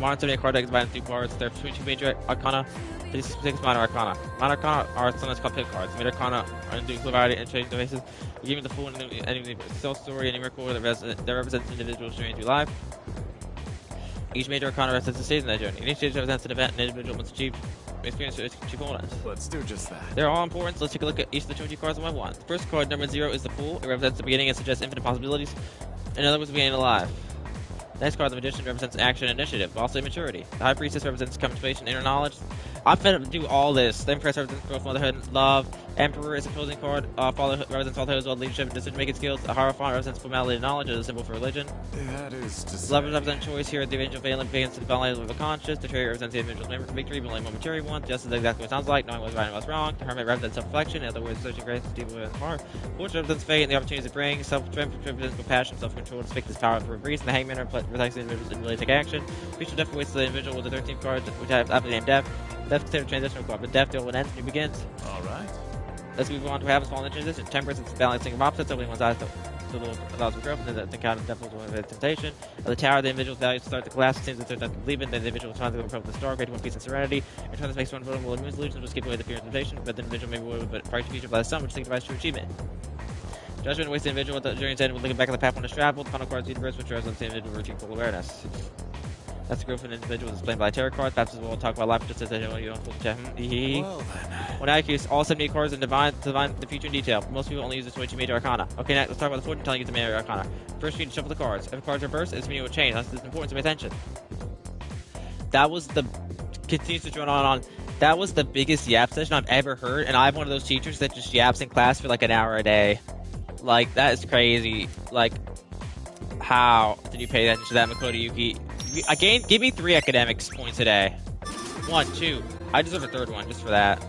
modern 78 card deck is divided into 2 parts. There are 22 major arcana, 56 minor arcana. Minor arcana are sometimes called pit cards. Major arcana are in dual variety and trading devices. You give me the full enemy self-story and miracle that represents an individual's journey through life. Each major arcana represents a stage in that journey. And each stage represents an event an individual must achieve experience to achieve components. Let's do just that. They're all important, so let's take a look at each of the 20 cards one by one. The first card, number 0, is the Fool. It represents the beginning and suggests infinite possibilities. In other words, the beginning of life. The next card, the Magician, represents action and initiative, but also maturity. The High Priestess represents contemplation, inner knowledge. I'm fed up to do all this. The Empress represents growth, motherhood, and love. Emperor is a opposing card. Represents fatherhood as well, leadership and decision-making skills. The Hierophant represents formality and knowledge, as a symbol for religion. That is to say... Love represents choice here. The Angel Valen begins to the balance of the conscious. The Chariot represents the individual's memory for victory, but only momentary one. Justice is exactly what it sounds like, knowing what's right and what's wrong. The Hermit represents self-reflection. In other words, searching grace deep within the heart. Fortune represents fate and the opportunities it brings. Self-strength represents compassion, self-control, to speak this power for a breeze. And the Hangman protects the individual's ability to take action. Future death awaits the individual with the 13th card, which I have aptly named Death. Death considered transitional card, but death till it ends and new begins. Alright. Let's move on to what happens following the transition. Temperance is balancing of opposites, opening one's eyes to allows for growth, and then the count of death will with temptation. At the tower, the individual's values start to collapse. It seems that they're not believing. The individual tries to go approach the star, great one peace and serenity. In turn, this makes one vulnerable immune illusions, which keep away the fear and temptation, but the individual may be avoided but bright future by the sun, which signifies true achievement. Judgment awaits the individual at the journey's end, will link it back on the path when it's traveled. The final card is the universe, which represents the individual reaching full awareness. That's the growth of an individual explained by tarot cards. Perhaps we'll talk about life just as you don't full check. Well then. When I accuse all 78 cards and divine the future in detail. Most people only use the 22 major arcana. Okay, now let's talk about the fortune telling you the major arcana. First, you need to shuffle the cards. If a card's reversed, it's meaning it will change. That's important to pay attention. That was the continues to drone on. That was the biggest yap session I've ever heard, and I'm one of those teachers that just yaps in class for like an hour a day. Like, that is crazy. Like, how did you pay attention to that, Makoto Yuki? Again, give me 3 academics points a day. 1, 2. I deserve a 3rd one just for that.